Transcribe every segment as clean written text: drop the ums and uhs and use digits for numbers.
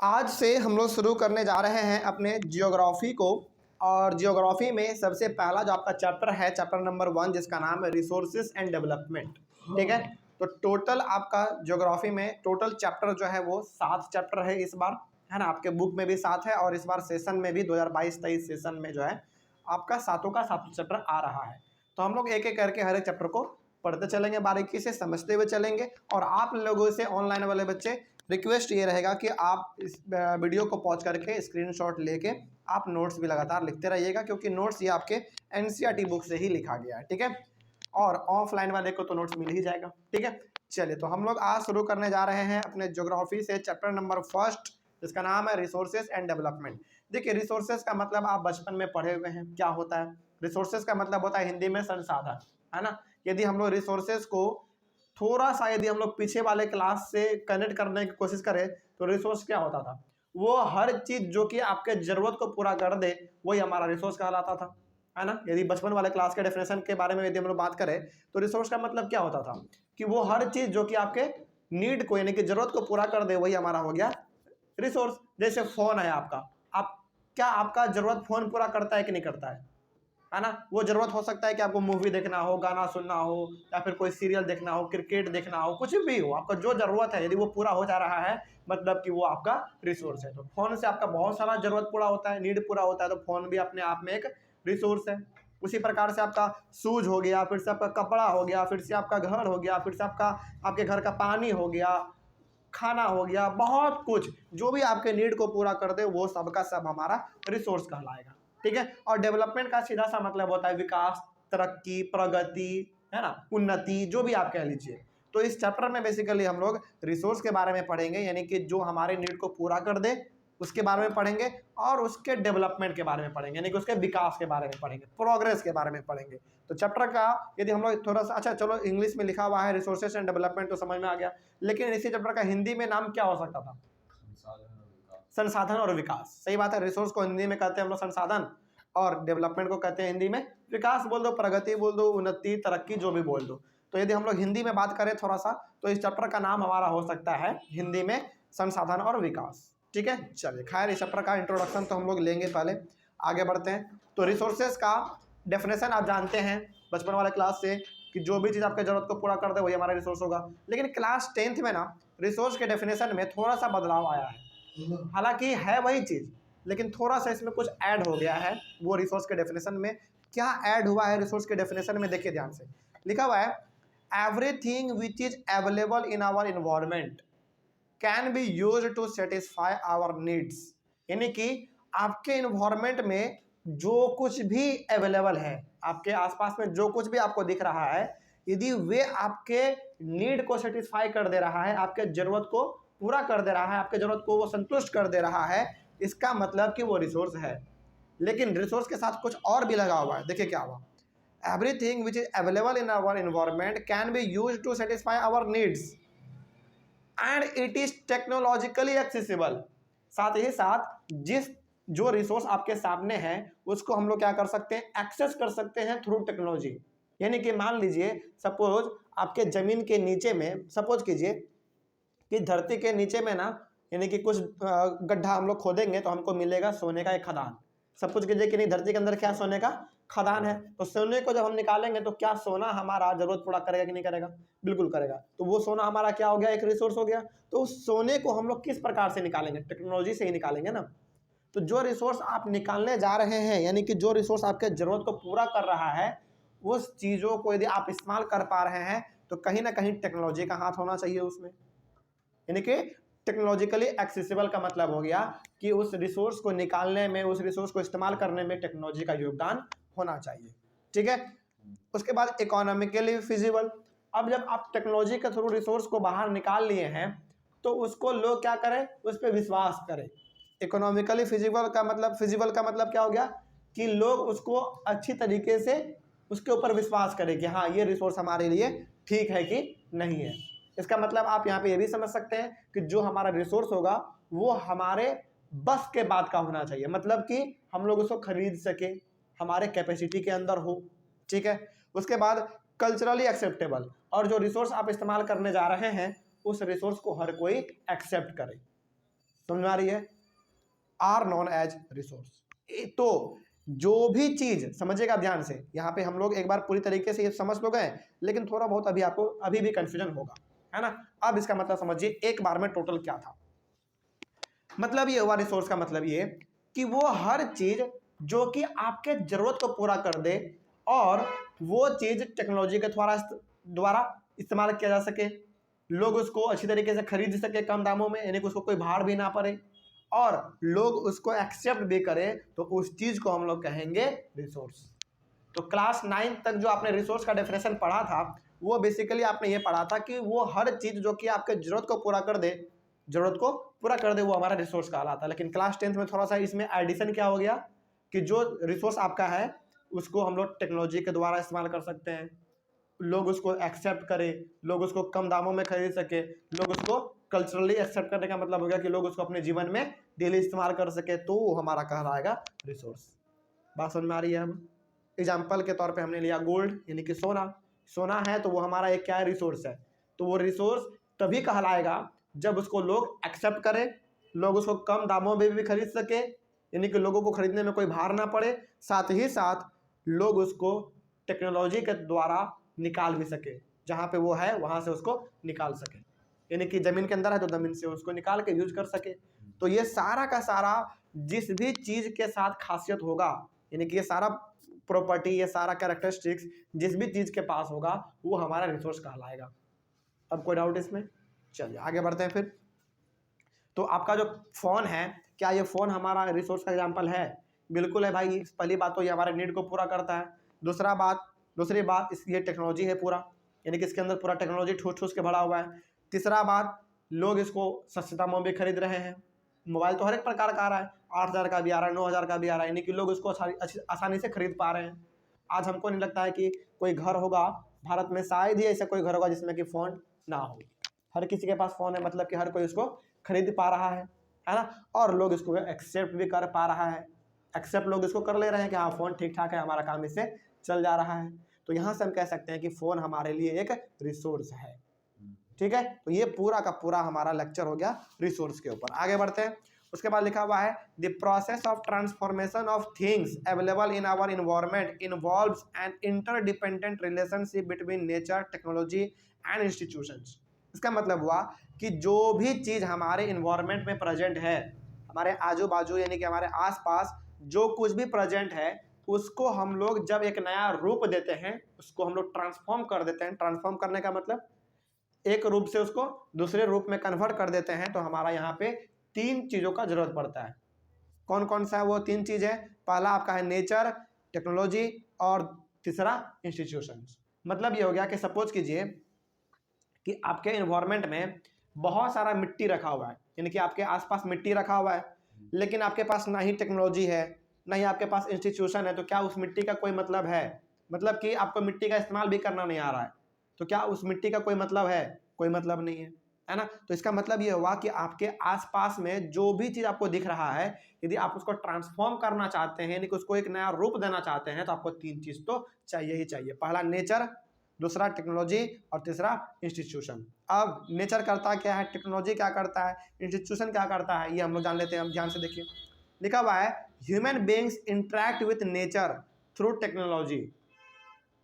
आज से हम लोग शुरू करने जा रहे हैं अपने जियोग्राफी को। और जियोग्राफी में सबसे पहला जो आपका चैप्टर है, चैप्टर नंबर 1, जिसका नाम है रिसोर्सेज एंड डेवलपमेंट। ठीक है, तो टोटल आपका जियोग्राफी में टोटल चैप्टर जो है वो 7 चैप्टर है इस बार, है ना। आपके बुक में भी 7 है और इस बार सेशन में भी 2022-23 सेशन में जो है आपका सातों का 7 चैप्टर आ रहा है। तो हम लोग एक एक करके हर एक चैप्टर को पढ़ते चलेंगे, बारीकी से समझते हुए चलेंगे। और आप लोगों से, ऑनलाइन वाले बच्चे, रिक्वेस्ट ये रहेगा कि आप इस वीडियो को पॉज करके स्क्रीनशॉट लेके आप नोट्स भी लगातार लिखते रहिएगा, क्योंकि नोट्स ये आपके एनसीईआरटी बुक से ही लिखा गया है। ठीक है, और ऑफलाइन वाले को तो नोट्स मिल ही जाएगा। ठीक है, चलिए तो हम लोग आज शुरू करने जा रहे हैं अपने ज्योग्राफी से चैप्टर नंबर 1, जिसका नाम है रिसोर्सेज एंड डेवलपमेंट। देखिए, रिसोर्सेज का मतलब आप बचपन में पढ़े हुए हैं क्या होता है। रिसोर्सेज का मतलब होता है हिंदी में संसाधन, है ना। यदि हम लोग रिसोर्सेज को थोड़ा सा यदि हम लोग पीछे वाले क्लास से कनेक्ट करने की कोशिश करें तो रिसोर्स क्या होता था, वो हर चीज जो कि आपके जरूरत को पूरा कर दे वही हमारा रिसोर्स कहलाता था, है ना। यदि बचपन वाले क्लास के डेफिनेशन के बारे में यदि हम लोग बात करें तो रिसोर्स का मतलब क्या होता था कि वो हर चीज जो कि आपके नीड को, यानी कि जरूरत को पूरा कर दे, वही हमारा हो गया रिसोर्स। जैसे फोन है आपका, आप क्या आपका जरूरत फोन पूरा करता है कि नहीं करता है ना। वो जरूरत हो सकता है कि आपको मूवी देखना हो, गाना सुनना हो, या फिर कोई सीरियल देखना हो, क्रिकेट देखना हो, कुछ भी हो, आपका जो जरूरत है यदि वो पूरा हो जा रहा है मतलब कि वो आपका रिसोर्स है। तो फोन से आपका बहुत सारा जरूरत पूरा होता है, नीड पूरा होता है, तो फोन भी अपने आप में एक रिसोर्स है। उसी प्रकार से आपका शूज हो गया, फिर से आपका कपड़ा हो गया, फिर से आपका घर हो गया, फिर से आपके घर का पानी हो गया, खाना हो गया, बहुत कुछ जो भी आपके नीड को पूरा कर दे वो सबका सब हमारा रिसोर्स कहलाएगा। ठीक है, और डेवलपमेंट का सीधा सा मतलब होता है विकास, तरक्की, प्रगति, है ना, उन्नति, जो भी आप कह लीजिए। तो इस चैप्टर में बेसिकली हम लोग रिसोर्स के बारे में पढ़ेंगे, यानी कि जो हमारे नीड को पूरा कर दे उसके बारे में पढ़ेंगे, और उसके डेवलपमेंट के बारे में पढ़ेंगे, यानी कि उसके विकास के बारे में पढ़ेंगे, प्रोग्रेस के बारे में पढ़ेंगे। तो चैप्टर का यदि हम लोग थोड़ा सा, अच्छा चलो इंग्लिश में लिखा हुआ है रिसोर्सेज एंड डेवलपमेंट तो समझ में आ गया, लेकिन इसी चैप्टर का हिंदी में नाम क्या हो सकता था? संसाधन और विकास। सही बात है, रिसोर्स को हिंदी में कहते हैं हम लोग संसाधन, और डेवलपमेंट को कहते हैं हिंदी में विकास बोल दो, प्रगति बोल दो, उन्नति, तरक्की, जो भी बोल दो। तो यदि हम लोग हिंदी में बात करें थोड़ा सा, तो इस चैप्टर का नाम हमारा हो सकता है हिंदी में संसाधन और विकास। ठीक है, चलिए खैर इस चैप्टर का इंट्रोडक्शन तो हम लोग लेंगे, पहले आगे बढ़ते हैं। तो रिसोर्सेज का डेफिनेशन आप जानते हैं बचपन वाले क्लास से कि जो भी चीज़ आपके जरूरत को पूरा कर दे वही हमारा रिसोर्स होगा। लेकिन क्लास 10th में ना रिसोर्स के डेफिनेशन में थोड़ा सा बदलाव आया है। हालांकि है वही चीज़, लेकिन थोड़ा सा इसमें कुछ ऐड हो गया है। वो रिसोर्स के डेफिनेशन में क्या ऐड हुआ है, रिसोर्स के डेफिनेशन में देखिए ध्यान से, लिखा हुआ है everything which is available in our environment can be use to satisfy our needs. यानी कि आपके इन्वायरमेंट में जो कुछ भी अवेलेबल है, आपके आसपास में जो कुछ भी आपको दिख रहा है, यदि वे आपके नीड को सेटिस्फाई कर दे रहा है, आपके जरूरत को पूरा कर दे रहा है, आपके जरूरत को वो संतुष्ट कर दे रहा है, इसका मतलब कि वो रिसोर्स है। लेकिन रिसोर्स के साथ कुछ और भी लगा हुआ है, देखिए क्या हुआ, everything which is available in our environment can be use to satisfy our needs and it is technologically accessible. साथ ही साथ जो रिसोर्स आपके सामने है उसको हम लोग क्या कर सकते हैं, एक्सेस कर सकते हैं थ्रू टेक्नोलॉजी। यानी कि मान लीजिए सपोज आपके जमीन के नीचे में, सपोज कीजिए कि धरती के नीचे में ना, यानी कि कुछ गड्ढा हम लोग खोदेंगे तो हमको मिलेगा सोने का एक खदान। सपोज कीजिए कि नहीं, धरती के अंदर क्या सोने का खदान है, तो सोने को जब हम निकालेंगे तो क्या सोना हमारा जरूरत पूरा करेगा कि नहीं करेगा? बिल्कुल करेगा। तो वो सोना हमारा क्या हो गया, एक रिसोर्स हो गया। तो उस सोने को हम लोग किस प्रकार से निकालेंगे? टेक्नोलॉजी से ही निकालेंगे ना। तो जो रिसोर्स आप निकालने जा रहे हैं, यानी कि जो रिसोर्स आपके जरूरत को पूरा कर रहा है, उस चीज़ों को यदि आप इस्तेमाल कर पा रहे हैं तो कहीं ना कहीं टेक्नोलॉजी का हाथ होना चाहिए उसमें। यानी कि टेक्नोलॉजिकली एक्सेसिबल का मतलब हो गया कि उस रिसोर्स को निकालने में, उस रिसोर्स को इस्तेमाल करने में टेक्नोलॉजी का योगदान होना चाहिए। ठीक है, उसके बाद इकोनॉमिकली फिजिबल। अब जब आप टेक्नोलॉजी के थ्रू रिसोर्स को बाहर निकाल लिए हैं तो उसको लोग क्या करें, उस पर विश्वास करें। इकोनॉमिकली फिजिबल का मतलब क्या हो गया कि लोग उसको अच्छी तरीके से उसके ऊपर विश्वास करें कि हाँ ये रिसोर्स हमारे लिए ठीक है कि नहीं है। इसका मतलब आप यहाँ पे ये भी समझ सकते हैं कि जो हमारा रिसोर्स होगा वो हमारे बस के बाद का होना चाहिए, मतलब कि हम लोग उसको खरीद सके, हमारे कैपेसिटी के अंदर हो। ठीक है, उसके बाद कल्चरली एक्सेप्टेबल, और जो रिसोर्स आप इस्तेमाल करने जा रहे हैं उस रिसोर्स को हर कोई एक्सेप्ट करे। समझ में आ रही है, आर नॉन एज रिसोर्स। तो जो भी चीज, समझिएगा ध्यान से, यहाँ पे हम लोग एक बार पूरी तरीके से ये समझ तो गए, लेकिन थोड़ा बहुत अभी आपको अभी भी कंफ्यूजन होगा, है ना। अब इसका मतलब समझिए एक बार में टोटल क्या था। मतलब ये हुआ रिसोर्स का मतलब ये कि वो हर चीज जो कि आपके जरूरत को पूरा कर दे और वो चीज टेक्नोलॉजी के द्वारा इस्तेमाल किया जा सके, लोग उसको अच्छी तरीके से खरीद सके कम दामों में, यानी कि उसको कोई भार भी ना पड़े और लोग उसको एक्सेप्ट भी करें, तो उस चीज को हम लोग कहेंगे रिसोर्स। तो क्लास 9 तक जो आपने रिसोर्स का डेफिनेशन पढ़ा था वो बेसिकली आपने ये पढ़ा था कि वो हर चीज जो कि आपके जरूरत को पूरा कर दे, वो हमारा रिसोर्स कहलाता है। लेकिन क्लास 10th में थोड़ा सा इसमें एडिशन क्या हो गया कि जो रिसोर्स आपका है उसको हम लोग टेक्नोलॉजी के द्वारा इस्तेमाल कर सकते हैं, लोग उसको एक्सेप्ट करें, लोग उसको कम दामों में खरीद सके, लोग उसको कल्चरली एक्सेप्ट करने का मतलब हो गया कि लोग उसको अपने जीवन में डेली इस्तेमाल कर सके, तो वो हमारा कहलाएगा रिसोर्स। बात समझ में आ रही है। अब एग्जाम्पल के तौर पे हमने लिया गोल्ड, यानी कि सोना है तो वो हमारा एक क्या है, रिसोर्स है। तो वो रिसोर्स तभी कहलाएगा जब उसको लोग एक्सेप्ट करें, लोग उसको कम दामों में भी खरीद सके, यानी कि लोगों को खरीदने में कोई भार ना पड़े, साथ ही साथ लोग उसको टेक्नोलॉजी के द्वारा निकाल भी सके, जहाँ पे वो है वहाँ से उसको निकाल सके, यानी कि जमीन के अंदर है तो जमीन से उसको निकाल के यूज कर सके। तो ये सारा का सारा जिस भी चीज के साथ खासियत होगा, यानी कि ये सारा प्रॉपर्टी, ये सारा कैरेक्टरिस्टिक्स जिस भी चीज के पास होगा वो हमारा रिसोर्स कहलाएगा। अब कोई डाउट इसमें? चलिए आगे बढ़ते हैं फिर। तो आपका जो फोन है, क्या ये फोन हमारा रिसोर्स का एग्जाम्पल है? बिल्कुल है भाई। पहली बात तो ये हमारे नीड को पूरा करता है। दूसरी बात ये टेक्नोलॉजी है पूरा, यानी कि इसके अंदर पूरा टेक्नोलॉजी ठूस ठूस के भरा हुआ है। तीसरा बात, लोग इसको सस्ते दामों में खरीद रहे हैं। मोबाइल तो हर एक प्रकार का आ रहा है, 8,000 का भी आ रहा है, 9,000 का भी आ रहा है, यानी कि लोग उसको आसानी से खरीद पा रहे हैं। आज हमको नहीं लगता है कि कोई घर होगा भारत में, शायद ही ऐसा कोई घर होगा जिसमें कि फ़ोन ना हो। हर किसी के पास फ़ोन है, मतलब कि हर कोई उसको खरीद पा रहा है ना। और लोग इसको एक्सेप्ट भी कर पा रहा है, एक्सेप्ट लोग इसको कर ले रहे हैं कि हाँ फ़ोन ठीक ठाक है, हमारा काम इससे चल जा रहा है। तो यहाँ से हम कह सकते हैं कि फ़ोन हमारे लिए एक रिसोर्स है। ठीक है, तो ये पूरा का पूरा हमारा लेक्चर हो गया रिसोर्स के ऊपर। आगे बढ़ते हैं। उसके बाद लिखा हुआ है the process of transformation of things available in our environment involves an interdependent relationship between nature, technology and institutions. इसका मतलब हुआ कि जो भी चीज़ हमारे इन्वायरमेंट में प्रेजेंट है, हमारे आजू बाजू यानी कि हमारे आसपास जो कुछ भी प्रेजेंट है, उसको हम लोग जब एक नया रूप देते हैं, उसको हम लोग ट्रांसफॉर्म कर देते हैं। ट्रांसफॉर्म करने का मतलब एक रूप से उसको दूसरे रूप में कन्वर्ट कर देते हैं। तो हमारा यहाँ पे 3 चीज़ों का जरूरत पड़ता है। कौन कौन सा है वो 3 चीज़ है? पहला आपका है नेचर, टेक्नोलॉजी और तीसरा इंस्टीट्यूशंस। मतलब ये हो गया कि सपोज कीजिए कि आपके इन्वायरमेंट में बहुत सारा मिट्टी रखा हुआ है, यानी कि आपके आसपास मिट्टी रखा हुआ है, लेकिन आपके पास ना ही टेक्नोलॉजी है ना ही आपके पास इंस्टीट्यूशन है। तो क्या उस मिट्टी का कोई मतलब है? मतलब कि आपको मिट्टी का इस्तेमाल भी करना नहीं आ रहा है, तो क्या उस मिट्टी का कोई मतलब है? कोई मतलब नहीं है ना। तो इसका मतलब ये हुआ कि आपके आसपास में जो भी चीज़ आपको दिख रहा है, यदि आप उसको ट्रांसफॉर्म करना चाहते हैं, यानी कि उसको एक नया रूप देना चाहते हैं, तो आपको 3 चीज़ तो चाहिए ही चाहिए। पहला नेचर, दूसरा टेक्नोलॉजी और तीसरा इंस्टीट्यूशन। अब नेचर करता क्या है, टेक्नोलॉजी क्या करता है, इंस्टीट्यूशन क्या करता है, ये हम लोग जान लेते हैं। हम ध्यान से देखिए, लिखा हुआ है human beings interact with nature through technology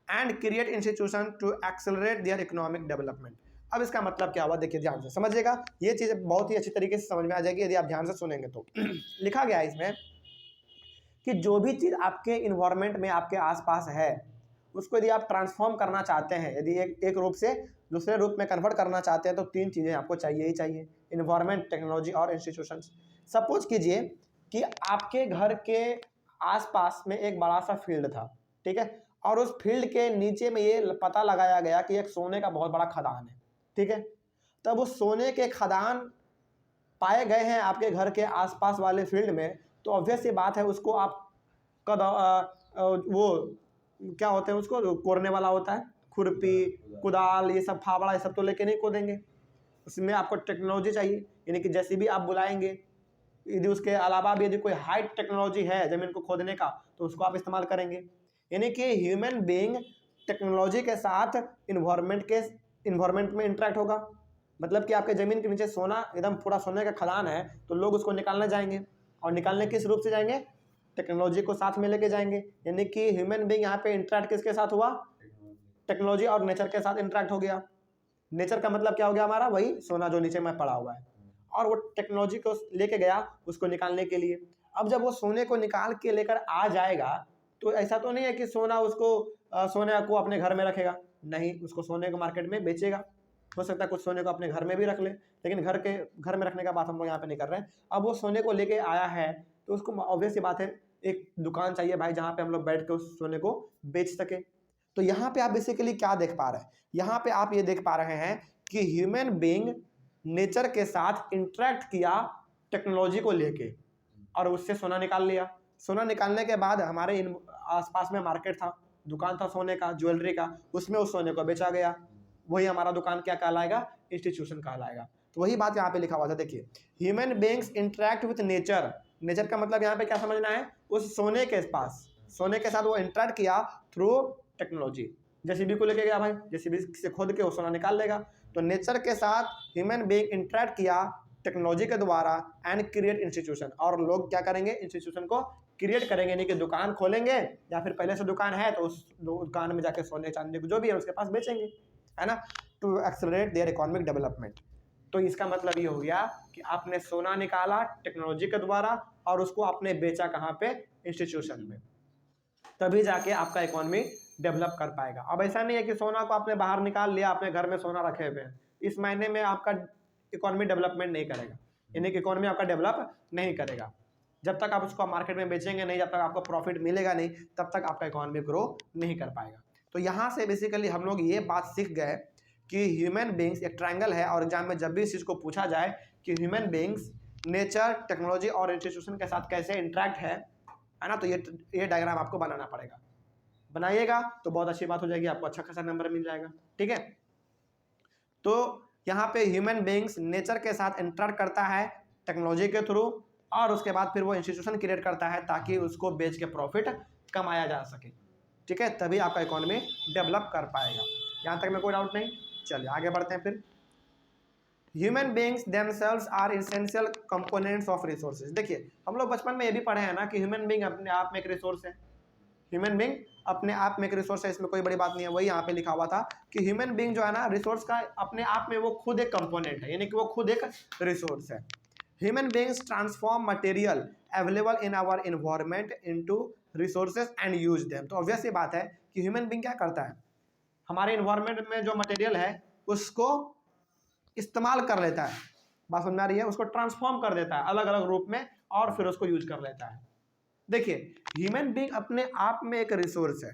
and create institution to accelerate their economic development. अब इसका मतलब क्या हुआ, देखिए ध्यान से समझिएगा, ये चीज़ बहुत ही अच्छी तरीके से समझ में आ जाएगी यदि आप ध्यान से सुनेंगे तो। लिखा गया है इसमें कि जो भी चीज़ आपके इन्वायरमेंट में आपके आसपास है, उसको यदि आप ट्रांसफॉर्म करना चाहते हैं, यदि एक रूप से दूसरे रूप में कन्वर्ट करना चाहते हैं, तो 3 चीज़ें आपको चाहिए ही चाहिए, इन्वायरमेंट, टेक्नोलॉजी और इंस्टीट्यूशंस। सपोज कीजिए कि आपके घर के आसपास में एक बड़ा सा फील्ड था, ठीक है, और उस फील्ड के नीचे में ये पता लगाया गया कि एक सोने का बहुत बड़ा खदान है, ठीक है। तब उस सोने के खदान पाए गए हैं आपके घर के आसपास वाले फील्ड में, तो ऑब्वियस ये बात है, उसको आप वो क्या होते हैं, उसको कोड़ने वाला होता है, खुरपी, कुदाल, ये सब, फावड़ा, ये सब तो लेके नहीं कोदेंगे। उसमें आपको टेक्नोलॉजी चाहिए, यानी कि जैसे भी आप बुलाएंगे। यदि उसके अलावा भी यदि कोई हाई टेक्नोलॉजी है ज़मीन को खोदने का, तो उसको आप इस्तेमाल करेंगे। यानी कि ह्यूमन बीइंग टेक्नोलॉजी के साथ इन्वायरमेंट में इंटरेक्ट होगा, मतलब कि आपके ज़मीन के नीचे सोना एकदम पूरा सोने का खदान है, तो लोग उसको निकालने जाएंगे, और निकालने किस रूप से जाएंगे? टेक्नोलॉजी को साथ में लेके जाएंगे। यानी कि ह्यूमन बीइंग यहाँ पे इंटरेक्ट किसके साथ हुआ? टेक्नोलॉजी और नेचर के साथ इंटरेक्ट हो गया। नेचर का मतलब क्या हो गया हमारा? वही सोना जो नीचे में पड़ा हुआ है, और वो टेक्नोलॉजी को लेके गया उसको निकालने के लिए। अब जब वो सोने को निकाल के लेकर आ जाएगा, तो ऐसा तो नहीं है कि सोना उसको सोने को अपने घर में रखेगा, नहीं, उसको सोने को मार्केट में बेचेगा। हो सकता है कुछ सोने को अपने घर में भी रख ले, लेकिन घर में रखने का बात हम लोग यहाँ पे नहीं कर रहे हैं। अब वो सोने को लेके आया है, तो उसको ऑब्वियस सी बात है एक दुकान चाहिए भाई, जहाँ पे हम लोग बैठ के उस सोने को बेच सके। तो यहाँ पे आप बेसिकली क्या देख पा रहे हैं? यहाँ पे आप ये देख पा रहे हैं कि ह्यूमन बीइंग नेचर के साथ इंटरेक्ट किया टेक्नोलॉजी को लेके, और उससे सोना निकाल लिया। सोना निकालने के बाद हमारे आसपास में मार्केट था, दुकान था सोने का, ज्वेलरी का, उसमें उस सोने को बेचा गया। वही हमारा दुकान क्या कहलाएगा? इंस्टीट्यूशन कहलाएगा। तो वही बात यहाँ पे लिखा हुआ था, देखिए, human beings interact with nature. Nature का मतलब यहाँ पे क्या समझना है? उस सोने के पास, सोने के साथ वो इंटरेक्ट किया थ्रू टेक्नोलॉजी। जेसीबी को लेके गया भाई, जेसीबी से खोद के वो सोना निकाल लेगा। तो नेचर के साथ ह्यूमन बीइंग इंटरेक्ट किया टेक्नोलॉजी के द्वारा एंड क्रिएट इंस्टीट्यूशन, और लोग क्या करेंगे? इंस्टीट्यूशन को क्रिएट करेंगे, यानी कि दुकान खोलेंगे, या फिर पहले से दुकान है तो उस दुकान में जाके सोने चांदी जो भी है उसके पास बेचेंगे, है ना, to accelerate their economic development. तो इसका मतलब ये हो गया कि आपने सोना निकाला टेक्नोलॉजी के द्वारा, और उसको आपने बेचा कहाँ पे? इंस्टीट्यूशन में, तभी जाके आपका इकोनॉमी डेवलप कर पाएगा। अब ऐसा नहीं है कि सोना को आपने बाहर निकाल लिया, अपने घर में सोना रखे हुए हैं, इस महीने में आपका इकोनॉमी डेवलपमेंट नहीं करेगा, यानी कि इकोनॉमी आपका डेवलप नहीं करेगा। जब तक आप उसको मार्केट में बेचेंगे नहीं, जब तक आपको प्रॉफिट मिलेगा नहीं, तब तक आपका इकोनॉमी ग्रो नहीं कर पाएगा। तो यहाँ से बेसिकली हम लोग ये बात सीख गए कि ह्यूमन बीइंग्स एक ट्रायंगल है, और एग्जाम में जब भी इस चीज़ को पूछा जाए कि ह्यूमन बीइंग्स नेचर, टेक्नोलॉजी और इंस्टीट्यूशन के साथ कैसे इंटरेक्ट है ना, तो ये डायग्राम आपको बनाना पड़ेगा। बनाइएगा तो बहुत अच्छी बात हो जाएगी, आपको अच्छा खासा नंबर मिल जाएगा। ठीक है, तो यहाँ पे ह्यूमन बीइंग्स नेचर के साथ इंटरेक्ट करता है टेक्नोलॉजी के थ्रू, और उसके बाद फिर वो इंस्टीट्यूशन क्रिएट करता है ताकि उसको बेच के प्रॉफिट कमाया जा सके। ठीक है, तभी आपका इकोनॉमी डेवलप कर पाएगा। यहाँ तक में कोई डाउट नहीं? चलिए आगे बढ़ते हैं फिर। Human beings themselves are essential components of resources. देखिए, हम लोग बचपन में ये भी पढ़े हैं ना कि ह्यूमन बीइंग अपने आप में एक रिसोर्स है। ह्यूमन बीइंग अपने आप में एक रिसोर्स है, इसमें कोई बड़ी बात नहीं है। वही यहाँ पे लिखा हुआ था कि ह्यूमन बीइंग जो है ना, रिसोर्स का अपने आप में वो खुद एक कंपोनेंट है, यानी कि वो खुद एक रिसोर्स है। Human beings transform material available in our environment into resources and use them. तो ऑब्वियस ये बात है कि ह्यूमन बीइंग क्या करता है? हमारे इन्वायरमेंट में जो मटेरियल है उसको इस्तेमाल कर लेता है, बात समझ में आ रही है? उसको ट्रांसफॉर्म कर देता है अलग अलग रूप में, और फिर उसको यूज कर लेता है। देखिए, ह्यूमन बीइंग अपने आप में एक रिसोर्स है,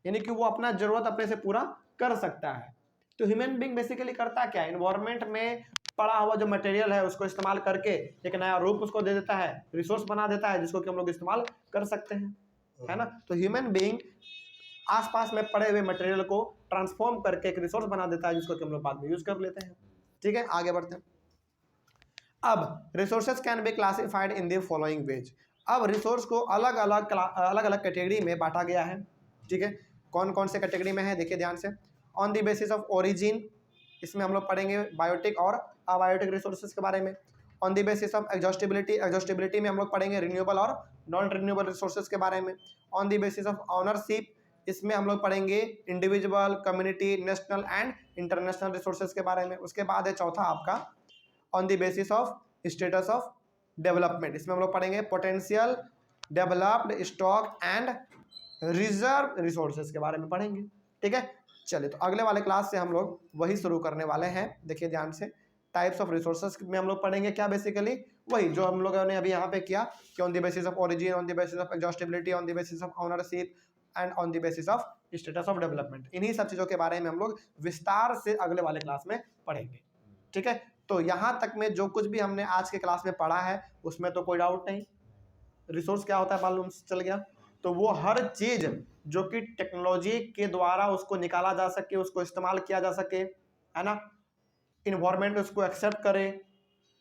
यानी कि वो अपना जरूरत अपने से पूरा कर सकता है। तो ह्यूमन बीइंग बेसिकली करता क्या है? इन्वायरमेंट में पड़ा हुआ जो मटेरियल है उसको इस्तेमाल करके एक नया रूप उसको दे देता है, रिसोर्स बना देता है, जिसको कि हम लोग इस्तेमाल कर सकते हैं, है ना। तो ह्यूमन बीइंग आसपास में पड़े हुए मटेरियल को ट्रांसफॉर्म करके एक रिसोर्स बना देता है, जिसको कि हम लोग बाद में यूज कर लेते हैं। ठीक है, आगे बढ़ते हैं। अब resources can be classified in the following veg. अब रिसोर्स को अलग अलग कैटेगरी में बांटा गया है। ठीक है, कौन कौन से कैटेगरी में है देखिए ध्यान से। On the basis of origin, इसमें हम लोग पढ़ेंगे बायोटिक और अबायोटिक रिसोर्सेज के बारे में। On the basis of exhaustibility, exhaustibility में हम लोग पढ़ेंगे रिन्यूएबल और नॉन रिन्यूएबल रिसोर्सेज के बारे में। On the basis of ownership, इसमें हम लोग पढ़ेंगे individual, community, national and international resources के बारे में। उसके बाद है चौथा आपका on the basis of status of development, इसमें हम लोग पढ़ेंगे potential, developed, stock and reserve resources के बारे में पढ़ेंगे। ठीक है, चलिए तो अगले वाले क्लास से हम लोग वही शुरू करने वाले हैं। देखिए ध्यान से, टाइप्स ऑफ रिसोर्सेज में हम लोग पढ़ेंगे क्या? बेसिकली वही जो हम लोगों ने अभी यहाँ पे किया कि on the basis of origin, on the basis of exhaustibility, on the basis of ownership and on the basis of status of development. इन्हीं सब चीज़ों के बारे में हम लोग विस्तार से अगले वाले क्लास में पढ़ेंगे। ठीक है, तो यहाँ तक में जो कुछ भी हमने आज के क्लास में पढ़ा है उसमें तो कोई डाउट नहीं। रिसोर्स क्या होता है मालूम चल गया। तो वो हर चीज़ जो कि टेक्नोलॉजी के द्वारा उसको निकाला जा सके, उसको इस्तेमाल किया जा सके, है ना, इन्वायरमेंट उसको एक्सेप्ट करे,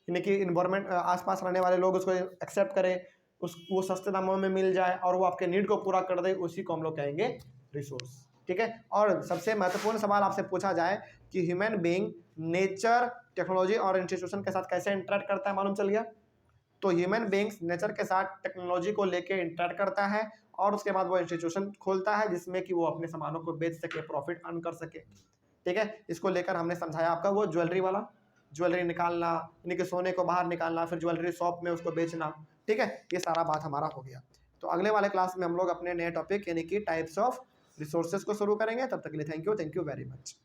यानी कि इन्वायरमेंट आसपास रहने वाले लोग उसको एक्सेप्ट करें, वो सस्ते दामों में मिल जाए और वो आपके नीड को पूरा कर दे, उसी को हम लोग कहेंगे रिसोर्स। ठीक है, और सबसे महत्वपूर्ण सवाल आपसे पूछा जाए कि ह्यूमन बीइंग नेचर, टेक्नोलॉजी और इंस्टीट्यूशन के साथ कैसे इंटरेक्ट करता है मालूम चल गया। तो ह्यूमन बींग्स नेचर के साथ टेक्नोलॉजी को लेके इंटरेक्ट करता है और उसके बाद वो इंस्टीट्यूशन खोलता है जिसमें कि वो अपने सामानों को बेच सके, प्रॉफिट अर्न कर सके। ठीक है, इसको लेकर हमने समझाया आपका वो ज्वेलरी वाला, ज्वेलरी निकालना यानी कि सोने को बाहर निकालना, फिर ज्वेलरी शॉप में उसको बेचना। ठीक है, ये सारा बात हमारा हो गया। तो अगले वाले क्लास में हम लोग अपने नए टॉपिक यानी कि टाइप्स ऑफ रिसोर्सेज को शुरू करेंगे। तब तक के लिए थैंक यू वेरी मच।